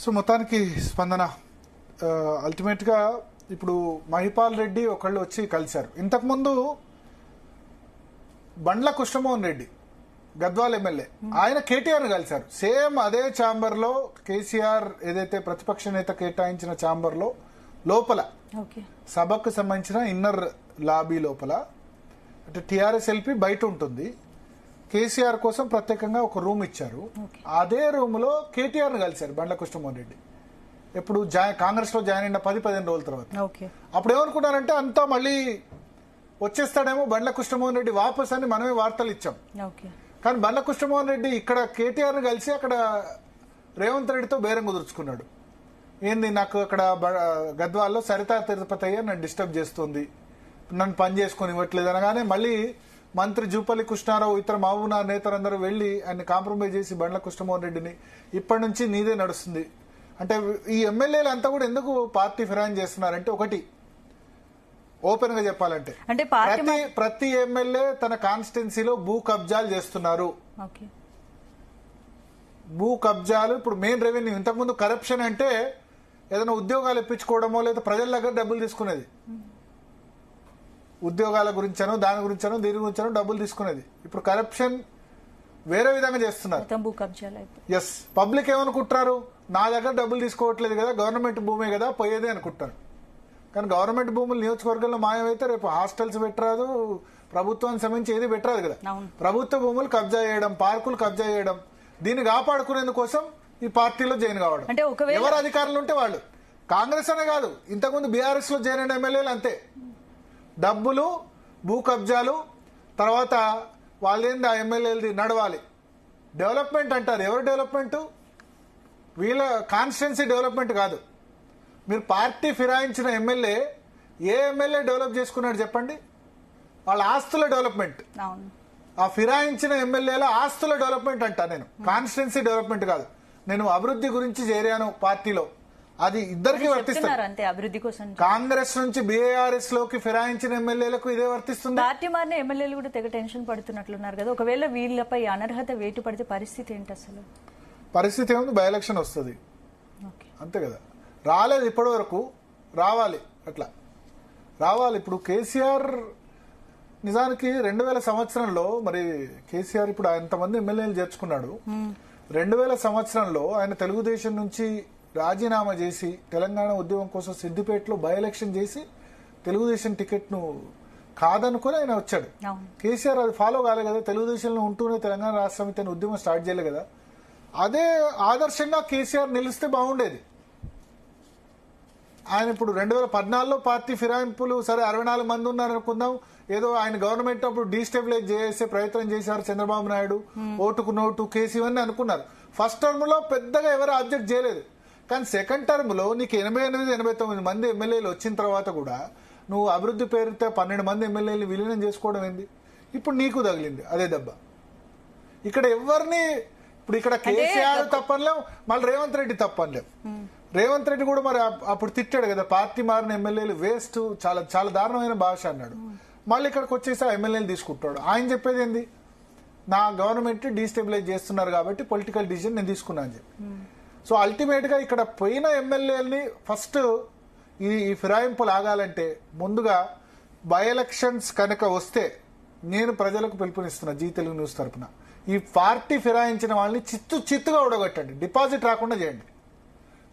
So మొత్తానికి స్పందన అల్టిమేట్గా ఇప్పుడు మహిపాల్ రెడ్డి ఒకళ్ళు వచ్చి కలిశారు. ఇంతకుముందు బండ్ల కృష్ణమోహన్ రెడ్డి గద్వాల్ ఎమ్మెల్యే ఆయన కేటీఆర్ని కలిశారు. సేమ్ అదే ఛాంబర్లో కేసీఆర్ ఏదైతే ప్రతిపక్ష నేత కేటాయించిన ఛాంబర్లో లోపల సభకు సంబంధించిన ఇన్నర్ లాబీ లోపల అంటే టీఆర్ఎస్ ఎల్పీ బయట ఉంటుంది. కేసీఆర్ కోసం ప్రత్యేకంగా ఒక రూమ్ ఇచ్చారు. అదే రూమ్ లో కేటీఆర్ ని కలిశారు బండ్ల కృష్ణమోహన్ రెడ్డి. ఎప్పుడు కాంగ్రెస్ లో జాయిన్ అయిన 10-15 రోజుల తర్వాత. అప్పుడు ఏమనుకున్నారంటే అంతా మళ్ళీ వచ్చేస్తాడేమో బండ్ల కృష్ణమోహన్ రెడ్డి వాపస్ అని మనమే వార్తలు ఇచ్చాం. కానీ బండ్ల కృష్ణమోహన్ రెడ్డి ఇక్కడ కేటీఆర్ ని కలిసి అక్కడ రేవంత్ రెడ్డితో బేరం కుదుర్చుకున్నాడు. ఏంది నాకు అక్కడ గద్వాల్లో సరితా తిరుపతయ్య నన్ను డిస్టర్బ్ చేస్తుంది, నన్ను పని చేసుకొని ఇవ్వట్లేదు అనగానే మళ్ళీ మంత్రి జూపల్లి కృష్ణారావు ఇతర మహబూబ్నగర్ నేతలందరూ వెళ్లి ఆయన కాంప్రమైజ్ చేసి బండ్ల కృష్ణమోహన్ రెడ్డిని ఇప్పటి నుంచి నీదే నడుస్తుంది అంటే ఈ ఎమ్మెల్యేలు అంతా కూడా ఎందుకు పార్టీ ఫిరాయింగ్ చేస్తున్నారంటే ఒకటి ఓపెన్ గా చెప్పాలంటే ప్రతి ఎమ్మెల్యే తన కాన్స్టిట్యున్సీలో భూ కబ్జాలు చేస్తున్నారు. భూ కబ్జాలు ఇప్పుడు మెయిన్ రెవెన్యూ. ఇంతకుముందు కరప్షన్ అంటే ఏదైనా ఉద్యోగాలు ఇప్పించుకోవడమో లేదా ప్రజల దగ్గర డబ్బులు తీసుకునేది. ఉద్యోగాల గురించనో దాని గురించనో దీని గురించనో డబ్బులు తీసుకునేది. ఇప్పుడు కరప్షన్ వేరే విధంగా చేస్తున్నారు. ఎస్, పబ్లిక్ ఏమనుకుంటారు, నా దగ్గర డబ్బులు తీసుకోవట్లేదు కదా, గవర్నమెంట్ భూమే కదా పోయేది అనుకుంటారు. కానీ గవర్నమెంట్ భూములు నియోజకవర్గంలో మాయమైతే రేపు హాస్టల్స్ పెట్టరాదు, ప్రభుత్వానికి సంబంధించి ఏది పెట్టరాదు కదా. ప్రభుత్వ భూములు కబ్జా చేయడం, పార్కులు కబ్జా చేయడం, దీన్ని కాపాడుకునేందుకోసం ఈ పార్టీలో జాయిన్ కావడం. ఎవరు అధికారులు ఉంటే వాళ్ళు. కాంగ్రెస్ అనే కాదు, ఇంతకుముందు బీఆర్ఎస్ లో జాయిన్ అయిన ఎమ్మెల్యేలు అంతే. డబ్బులు, భూ కబ్జాలు, తర్వాత వాళ్ళేంది ఆ ఎమ్మెల్యేలది నడవాలి. డెవలప్మెంట్ అంటారు. ఎవరు డెవలప్మెంట్? వీళ్ళ కాన్స్టిట్యున్సీ డెవలప్మెంట్ కాదు. మీరు పార్టీ ఫిరాయించిన ఎమ్మెల్యే ఏ ఎమ్మెల్యే డెవలప్ చేసుకున్నాడు చెప్పండి? వాళ్ళ ఆస్తుల డెవలప్మెంట్. ఆ ఫిరాయించిన ఎమ్మెల్యేల ఆస్తుల డెవలప్మెంట్ అంటా నేను, కాన్స్టిట్యున్సీ డెవలప్మెంట్ కాదు. నేను అభివృద్ధి గురించి చేరాను పార్టీలో, అది ఇద్దరికి వర్తిస్తుంది. అభివృద్ధి కోసం కాంగ్రెస్ నుంచి బీఆర్ఎస్ లోకి ఫిరాయించిన ఎమ్మెల్యేలకు ఇదే వర్తిస్తుంది. పార్టీ మారిన ఎమ్మెల్యేలు కూడా తెగ టెన్షన్ పడుతున్నట్లున్నారు కదా. ఒకవేళ వీళ్ళపై అనర్హత వేటు పడితే పరిస్థితి ఏంటి? అసలు పరిస్థితి ఏముంది, బై ఎలక్షన్ వస్తుంది అంతే కదా. రాలేదు ఇప్పటి వరకు, రావాలి, అట్లా రావాలి. ఇప్పుడు కేసీఆర్ నిజానికి 2000 సంవత్సరంలో మరి కేసీఆర్ ఇప్పుడు ఎంతమంది ఎమ్మెల్యేలు చేర్చుకున్నాడు. 2000 సంవత్సరంలో ఆయన తెలుగుదేశం నుంచి రాజీనామా చేసి తెలంగాణ ఉద్యమం కోసం సిద్దిపేటలో బై ఎలక్షన్ చేసి తెలుగుదేశం టికెట్ ను కాదనుకుని ఆయన వచ్చాడు. కేసీఆర్ అది ఫాలో కాలే కదా. తెలుగుదేశంలో ఉంటూనే తెలంగాణ రాష్ట్ర సమితి అని ఉద్యమం స్టార్ట్ చేయలే కదా. అదే ఆదర్శంగా కేసీఆర్ నిలిస్తే బాగుండేది. ఆయన ఇప్పుడు 2014లో పార్టీ ఫిరాయింపులు సరే 64 మంది ఉన్నారు అనుకుందాం. ఏదో ఆయన గవర్నమెంట్ అప్పుడు డీస్టెబిలైజ్ చేసే ప్రయత్నం చేశారు చంద్రబాబు నాయుడు, ఓటుకు నోటు కేసు ఇవన్నీ అనుకున్నారు. ఫస్ట్ టర్మ్ లో పెద్దగా ఎవరు ఆబ్జెక్ట్ చేయలేదు. కానీ సెకండ్ టర్మ్ లో నీకు 88-89 మంది ఎమ్మెల్యేలు వచ్చిన తర్వాత కూడా నువ్వు అభివృద్ధి పేరుతో 12 మంది ఎమ్మెల్యేలు విలీనం చేసుకోవడం ఏంది? ఇప్పుడు నీకు తగిలింది అదే దెబ్బ. ఇక్కడ ఎవరిని ఇప్పుడు ఇక్కడ కేసీఆర్ తప్పనిలేం, మళ్ళీ రేవంత్ రెడ్డి తప్పనిలేం. రేవంత్ రెడ్డి కూడా మరి అప్పుడు తిట్టాడు కదా, పార్టీ మారిన ఎమ్మెల్యేలు వేస్ట్, చాలా చాలా దారుణమైన భాష అన్నాడు. మళ్ళీ ఇక్కడికి వచ్చేసి ఆ ఎమ్మెల్యేలు తీసుకుంటాడు. ఆయన చెప్పేది ఏంది, నా గవర్నమెంట్ డీస్టెబిలైజ్ చేస్తున్నారు కాబట్టి పొలిటికల్ డిసిజన్ నేను తీసుకున్నా అని చెప్పి. సో అల్టిమేట్ గా ఇక్కడ పోయిన ఎమ్మెల్యేలని ఫస్ట్ ఈ ఫిరాయింపులు ఆగాలంటే ముందుగా బై ఎలక్షన్స్ కనుక వస్తే నేను ప్రజలకు పిలుపునిస్తున్నా జీ తెలుగు న్యూస్ తరఫున, ఈ పార్టీ ఫిరాయించిన వాళ్ళని చిత్తుగా ఉడగొట్టండి, డిపాజిట్ రాకుండా చేయండి.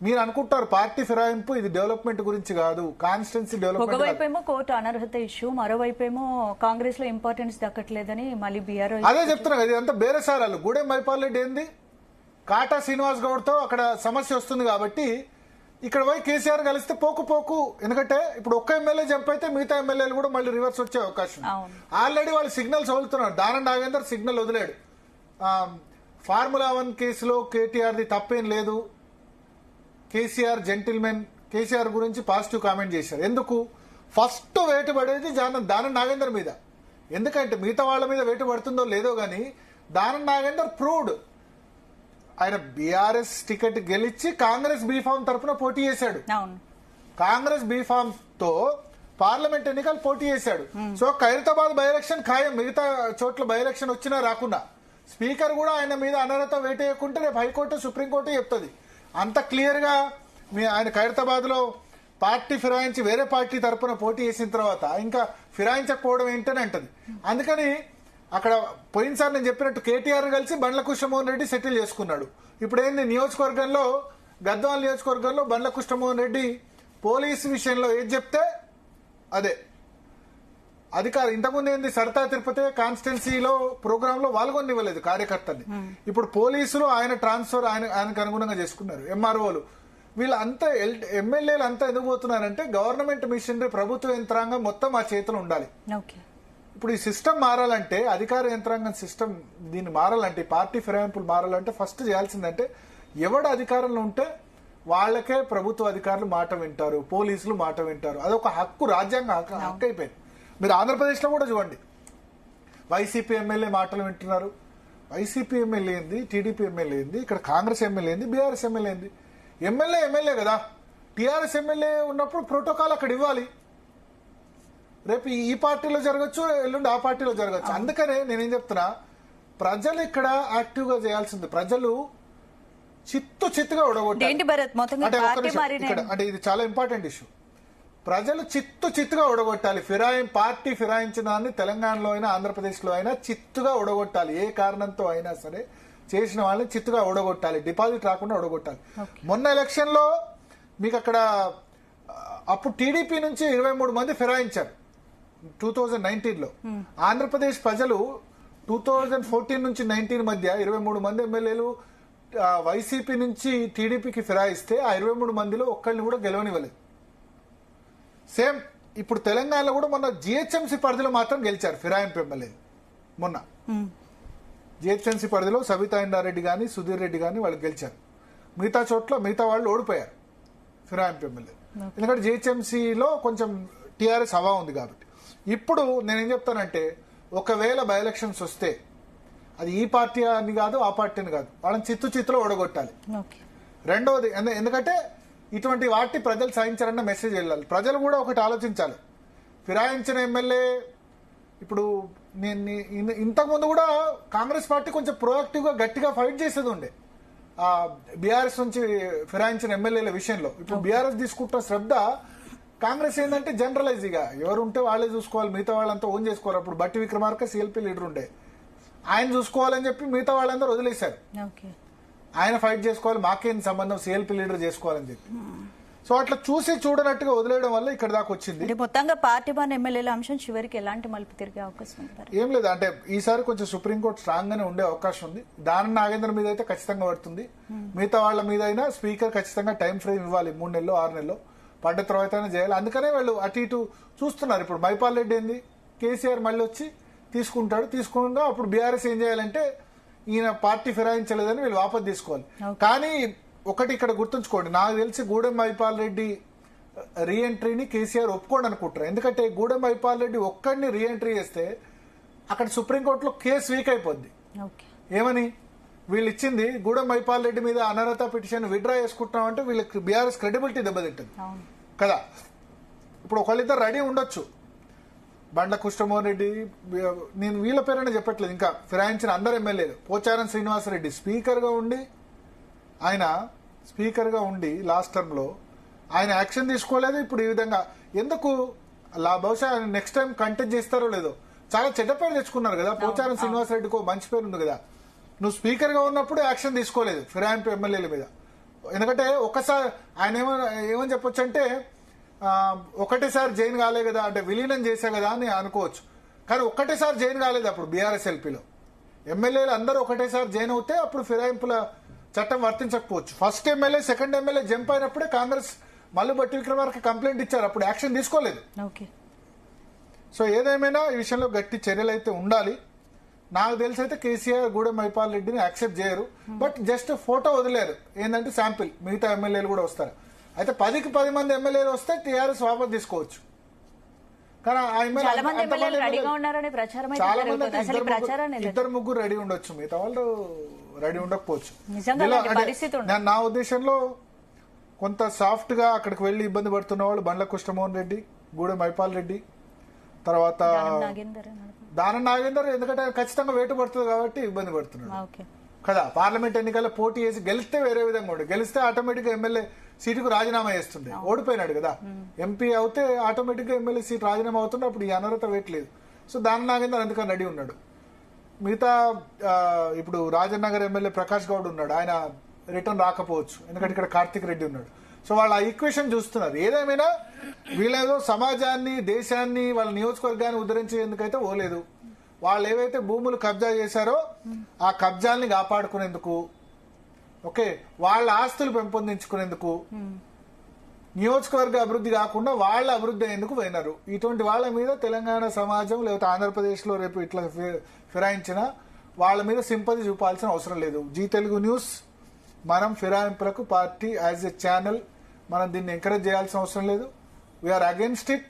మీరు అనుకుంటారు పార్టీ ఫిరాయింపు ఇది డెవలప్మెంట్ గురించి కాదు, కాన్స్టిట్యున్సీ డెవలప్మెంట్. ఒకవైపేమో కోర్టు అనర్హత ఇష్యూ, మరోవైపేమో కాంగ్రెస్ లో ఇంపార్టెన్స్ దక్కట్లేదని మళ్ళీ బీఆర్ అదే చెప్తున్నా. ఇది అంతా బేరసారాలు. గూడెం మైపాల్ రెడ్డి ఏంది, కాటా శ్రీనివాస్ గౌడ్ తో అక్కడ సమస్య వస్తుంది కాబట్టి ఇక్కడ పోయి కేసీఆర్ కలిస్తే పోకు. ఎందుకంటే ఇప్పుడు ఒక్క ఎమ్మెల్యే జంప్ అయితే మిగతా ఎమ్మెల్యేలు కూడా మళ్ళీ రివర్స్ వచ్చే అవకాశం. ఆల్రెడీ వాళ్ళు సిగ్నల్స్ వదులుతున్నారు. దానం నాగేందర్ సిగ్నల్ వదిలాడు. ఫార్ములా 1 కేసులో కేటీఆర్ది తప్పేం లేదు, కేసీఆర్ జెంటిల్మెన్, కేసీఆర్ గురించి పాజిటివ్ కామెంట్ చేశారు. ఎందుకు? ఫస్ట్ వేటు పడేది దానం నాగేందర్ మీద. ఎందుకంటే మిగతా వాళ్ళ మీద వేటు పడుతుందో లేదో గానీ దానం నాగేందర్ ప్రూవ్డ్. ఆయన బీఆర్ఎస్ టికెట్ గెలిచి కాంగ్రెస్ బీఫామ్ తరఫున పోటీ చేశాడు. కాంగ్రెస్ బీఫామ్ తో పార్లమెంట్ ఎన్నికలు పోటీ చేశాడు. సో ఖైరతాబాద్ బై ఎలక్షన్ ఖాయం, మిగతా చోట్ల బై ఎలక్షన్ వచ్చినా రాకుండా. స్పీకర్ కూడా ఆయన మీద అనర్హత వేటేయకుంటే రేపు హైకోర్టు సుప్రీంకోర్టు చెప్తుంది. అంత క్లియర్ గా ఆయన ఖైరతాబాద్ లో పార్టీ ఫిరాయించి వేరే పార్టీ తరపున పోటీ చేసిన తర్వాత ఇంకా ఫిరాయించకపోవడం ఏంటని అంటది. అందుకని అక్కడ పోయినసారి నేను చెప్పినట్టు కేటీఆర్ కలిసి బండ్ల కృష్ణమోహన్ రెడ్డి సెటిల్ చేసుకున్నాడు. ఇప్పుడు ఏంది నియోజకవర్గంలో గద్వాల నియోజకవర్గంలో బండ్ల కృష్ణమోహన్ రెడ్డి పోలీసు విషయంలో ఏది చెప్తే అదే అధికారం. ఇంతకుముందు ఏంది సరితా తిరుపతి కాన్స్టిట్యున్సీలో ప్రోగ్రామ్ లో పాల్గొనివ్వలేదు కార్యకర్తల్ని. ఇప్పుడు పోలీసులు ఆయన ట్రాన్స్ఫర్ ఆయనకు అనుగుణంగా చేసుకున్నారు. ఎంఆర్ఓలు వీళ్ళంతా ఎమ్మెల్యేలు అంతా ఎందుకు పోతున్నారంటే గవర్నమెంట్ మిషనరీ ప్రభుత్వ యంత్రాంగం మొత్తం ఆ చేతిలో ఉండాలి. ఇప్పుడు ఈ సిస్టమ్ మారాలంటే అధికార యంత్రాంగం సిస్టమ్ దీన్ని మారాలంటే పార్టీ ఫిరాయింపులు మారాలంటే ఫస్ట్ చేయాల్సిందంటే ఎవడు అధికారంలో ఉంటే వాళ్ళకే ప్రభుత్వ అధికారులు మాట వింటారు, పోలీసులు మాట వింటారు. అదొక హక్కు, రాజ్యాంగ హక్కు అయిపోయింది. మీరు ఆంధ్రప్రదేశ్ లో కూడా చూడండి, వైసీపీ ఎమ్మెల్యే మాటలు వింటున్నారు. వైసీపీ ఎమ్మెల్యే ఏంది, టీడీపీ ఎమ్మెల్యే ఏంది, ఇక్కడ కాంగ్రెస్ ఎమ్మెల్యే ఏంది, బీఆర్ఎస్ ఎమ్మెల్యే ఏంది. ఎమ్మెల్యే కదా, టీఆర్ఎస్ ఎమ్మెల్యే ఉన్నప్పుడు ప్రోటోకాల్ అక్కడ ఇవ్వాలి. రేపు ఈ పార్టీలో జరగచ్చు, ఎల్లుండి ఆ పార్టీలో జరగచ్చు. అందుకనే నేనేం చెప్తున్నా, ప్రజలు ఇక్కడ యాక్టివ్ గా చేయాల్సింది. ప్రజలు చిత్తుగా ఉడగొట్టాలి. అంటే ఇది చాలా ఇంపార్టెంట్ ఇష్యూ. ప్రజలు చిత్తుగా ఉడగొట్టాలి. పార్టీ ఫిరాయించిన దాన్ని తెలంగాణలో అయినా ఆంధ్రప్రదేశ్ లో అయినా చిత్తుగా ఉడగొట్టాలి. ఏ కారణంతో అయినా సరే చేసిన వాళ్ళని చిత్తుగా ఉడగొట్టాలి, డిపాజిట్ రాకుండా ఉడగొట్టాలి. మొన్న ఎలక్షన్ లో మీకు అక్కడ అప్పుడు టీడీపీ నుంచి 23 మంది ఫిరాయించారు 2019 లో. ఆంధ్రప్రదేశ్ ప్రజలు 2014 నుంచి 19 మధ్య 23 మంది ఎమ్మెల్యేలు వైసీపీ నుంచి టీడీపీకి ఫిరాయిస్తే ఆ 23 మందిలో ఒక్కళ్ళని కూడా గెలవనివ్వలేదు. సేమ్ ఇప్పుడు తెలంగాణలో కూడా మొన్న జిహెచ్ఎంసీ పరిధిలో మాత్రం గెలిచారు ఫిరాయింపు ఎమ్మెల్యేలు. మొన్న జిహెచ్ఎంసీ పరిధిలో సబితా ఇందారెడ్డి గాని సుధీర్ రెడ్డి గాని వాళ్ళు గెలిచారు. మిగతా చోట్ల మిగతా వాళ్ళు ఓడిపోయారు ఫిరాయింపు ఎమ్మెల్యే. ఎందుకంటే జిహెచ్ఎంసీలో కొంచెం టీఆర్ఎస్ హవా ఉంది కాబట్టి. ఇప్పుడు నేనేం చెప్తానంటే ఒకవేళ బై ఎలక్షన్స్ వస్తే అది ఈ పార్టీ అని కాదు ఆ పార్టీ అని కాదు, వాళ్ళని చిత్తులో ఓడగొట్టాలి. రెండవది ఎందుకంటే ఇటువంటి వాటి ప్రజలు సాధించారన్న మెసేజ్ వెళ్ళాలి. ప్రజలు కూడా ఒకటి ఆలోచించాలి. ఫిరాయించిన ఎమ్మెల్యే ఇప్పుడు ఇంతకుముందు కూడా కాంగ్రెస్ పార్టీ కొంచెం ప్రొయాక్టివ్ గా గట్టిగా ఫైట్ చేసేది ఉండే బీఆర్ఎస్ నుంచి ఫిరాయించిన ఎమ్మెల్యేల విషయంలో. ఇప్పుడు బీఆర్ఎస్ తీసుకుంటున్న శ్రద్ధ కాంగ్రెస్ ఏంటంటే జనరలైజ్ గా ఎవరు ఉంటే వాళ్ళే చూసుకోవాలి, మిగతా వాళ్ళంతా ఓన్ చేసుకోవాలి. అప్పుడు బట్టి విక్రమార్క సిఎల్పీ లీడర్ ఉండే, ఆయన చూసుకోవాలని చెప్పి మిగతా వాళ్ళందరూ వదిలేశారు. ఆయన ఫైట్ చేసుకోవాలి, మాకేం సంబంధం, సిఎల్పీ లీడర్ చేసుకోవాలని చెప్పి. సో అట్లా చూసి చూడనట్టుగా వదిలేయడం వల్ల ఇక్కడ దాకా వచ్చింది. మొత్తంగా పార్టీ బాన్ ఎమ్మెల్యేల అంశం చివరికి ఎలాంటి మలుపు తిరిగే అవకాశం ఉంది? ఏం లేదు, అంటే ఈసారి కొంచెం సుప్రీంకోర్టు స్ట్రాంగ్ గానే ఉండే అవకాశం ఉంది. దానం నాగేంద్ర మీద అయితే ఖచ్చితంగా పడుతుంది. మిగతా వాళ్ళ మీద అయినా స్పీకర్ ఖచ్చితంగా టైం ఫ్రేమ్ ఇవ్వాలి, 3 నెలలు 6 నెలలు పడ్డ తర్వాత చేయాలి. అందుకనే వాళ్ళు అటు ఇటు చూస్తున్నారు. ఇప్పుడు మైపాల్ రెడ్డి ఏంది, కేసీఆర్ మళ్ళీ వచ్చి తీసుకుంటా అప్పుడు బీఆర్ఎస్ ఏం చేయాలంటే ఈయన పార్టీ ఫిరాయించలేదని వీళ్ళు వాపసు తీసుకోవాలి. కానీ ఒకటి ఇక్కడ గుర్తుంచుకోండి, నాకు తెలిసి గూడెం మైపాల్ రెడ్డి రీఎంట్రీని కేసీఆర్ ఒప్పుకోండి అనుకుంటారు. ఎందుకంటే గూడెం మైపాల్ రెడ్డి ఒక్కడిని రీఎంట్రీ చేస్తే అక్కడ సుప్రీంకోర్టులో కేసు వీక్ అయిపోద్ది. ఏమని వీళ్ళు ఇచ్చింది గూడెం మైపాల్ రెడ్డి మీద అనర్హత పిటిషన్ విత్డ్రా చేసుకుంటున్నాం అంటే వీళ్ళకి బీఆర్ఎస్ క్రెడిబిలిటీ దెబ్బతింటుంది కదా. ఇప్పుడు ఒకళ్ళిద్దరు రెడీ ఉండొచ్చు, బండ్ల కృష్ణమోహన్ రెడ్డి, నేను వీళ్ళ పేరైనా చెప్పట్లేదు, ఇంకా ఫిరాయించిన అందరు ఎమ్మెల్యేలు, పోచారం శ్రీనివాసరెడ్డి స్పీకర్ గా ఉండి లాస్ట్ టర్మ్ లో ఆయన యాక్షన్ తీసుకోలేదు. ఇప్పుడు ఈ విధంగా ఎందుకు బహుశా నెక్స్ట్ టైం కంటెస్ట్ చేస్తారో లేదో, చాలా చెడ్డ పేరు తెచ్చుకున్నారు కదా. పోచారం శ్రీనివాసరెడ్డికి మంచి పేరు ఉంది కదా, నువ్వు స్పీకర్ గా ఉన్నప్పుడు యాక్షన్ తీసుకోలేదు ఫిరాయింపు ఎమ్మెల్యేల మీద. ఎందుకంటే ఒకసారి ఆయన ఏమని చెప్పొచ్చు అంటే ఒకటేసారి జైన్ కాలే కదా, అంటే విలీనం చేశా కదా అని అనుకోవచ్చు. కానీ ఒక్కటేసారి జైన్ కాలేదు. అప్పుడు బీఆర్ఎస్ ఎల్పీలో ఎమ్మెల్యేలు అందరూ ఒకటేసారి జైన్ అవుతే అప్పుడు ఫిరాయింపుల చట్టం వర్తించకపోవచ్చు. First MLA second MLA jump అయినప్పుడే కాంగ్రెస్ మల్లు బట్టి విక్రమార్క కంప్లైంట్ ఇచ్చారు, అప్పుడు యాక్షన్ తీసుకోలేదు. సో ఏదేమైనా ఈ విషయంలో గట్టి చర్యలు అయితే ఉండాలి. నాకు తెలిసి అయితే కేసీఆర్ గూడెం మైపాల్ రెడ్డిని యాక్సెప్ట్ చేయరు, బట్ జస్ట్ ఫోటో వదిలేరు. ఏంటంటే శాంపిల్, మిగతా ఎమ్మెల్యేలు కూడా వస్తారు. అయితే 10కి 10 మంది ఎమ్మెల్యేలు వస్తే టీఆర్ఎస్ వాపసు తీసుకోవచ్చు. కానీ ఇద్దరు ముగ్గురు రెడీ ఉండొచ్చు, మిగతా వాళ్ళు రెడీ ఉండకపోవచ్చు. నా ఉద్దేశంలో కొంత సాఫ్ట్ గా అక్కడికి వెళ్లి ఇబ్బంది పడుతున్న వాళ్ళు బండ్ల కృష్ణమోహన్ రెడ్డి, గూడెం మైపాల్ రెడ్డి, తర్వాత దానం నాగేందర్. ఎందుకంటే ఖచ్చితంగా వేటు పడుతుంది కాబట్టి ఇబ్బంది పడుతున్నాడు. కదా. పార్లమెంట్ ఎన్నికల్లో పోటీ చేసి గెలిస్తే వేరే విధంగా ఉండే, గెలిస్తే ఆటోమేటిక్ గా ఎమ్మెల్యే సీటుకు రాజీనామా చేస్తుండే, ఓడిపోయినాడు కదా. ఎంపీ అవుతే ఆటోమేటిక్ గా ఎమ్మెల్యే సీట్ రాజీనామా అవుతుండే, అప్పుడు ఈ అనర్హత వేయట్లేదు. సో దాని నాగేందర్ అందుకని రెడీ ఉన్నాడు. మిగతా ఇప్పుడు రాజనగర్ ఎమ్మెల్యే ప్రకాష్ గౌడ్ ఉన్నాడు, ఆయన రిటర్న్ రాకపోవచ్చు ఎందుకంటే ఇక్కడ కార్తిక్ రెడ్డి ఉన్నాడు. సో వాళ్ళ ఈక్వేషన్ చూస్తున్నారు. ఏదేమైనా వీళ్ళేదో సమాజాన్ని, దేశాన్ని, వాళ్ళ నియోజకవర్గాన్ని ఉద్ధరించేందుకైతే పోలేదు. వాళ్ళు ఏవైతే భూములు కబ్జా చేశారో ఆ కబ్జాల్ని కాపాడుకునేందుకు, ఓకే, వాళ్ళ ఆస్తులు పెంపొందించుకునేందుకు, నియోజకవర్గ అభివృద్ధి కాకుండా వాళ్ళ అభివృద్ధి అయ్యేందుకు పోయినారు. ఇటువంటి వాళ్ళ మీద తెలంగాణ సమాజం లేకపోతే ఆంధ్రప్రదేశ్ లో రేపు ఇట్లా ఫిరాయించిన వాళ్ళ మీద సింపతి చూపాల్సిన అవసరం లేదు. జీ తెలుగు న్యూస్ మనం ఫిరాయింపులకు పార్టీ యాజ్ ఎ ఛానల్ మనం దీన్ని ఎంకరేజ్ చేయాల్సిన అవసరం లేదు. We are against it.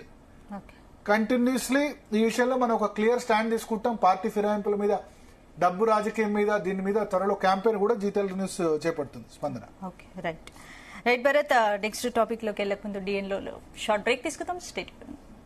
కంటిన్యూస్లీ ఈ విషయంలో మనం ఒక క్లియర్ స్టాండ్ తీసుకుంటాం. పార్టీ ఫిరాయింపుల మీద, డబ్బు రాజకీయం మీద, దీని మీద త్వరలో క్యాంపెయిన్ కూడా జీ తెలుగు న్యూస్ చేపడుతుంది. స్పందన. Okay, right Bharat. Next topic లోకి వెళ్ళక ముందు డిఎన్లో షార్ట్ బ్రేక్ తీసుకుందాం. స్టేట్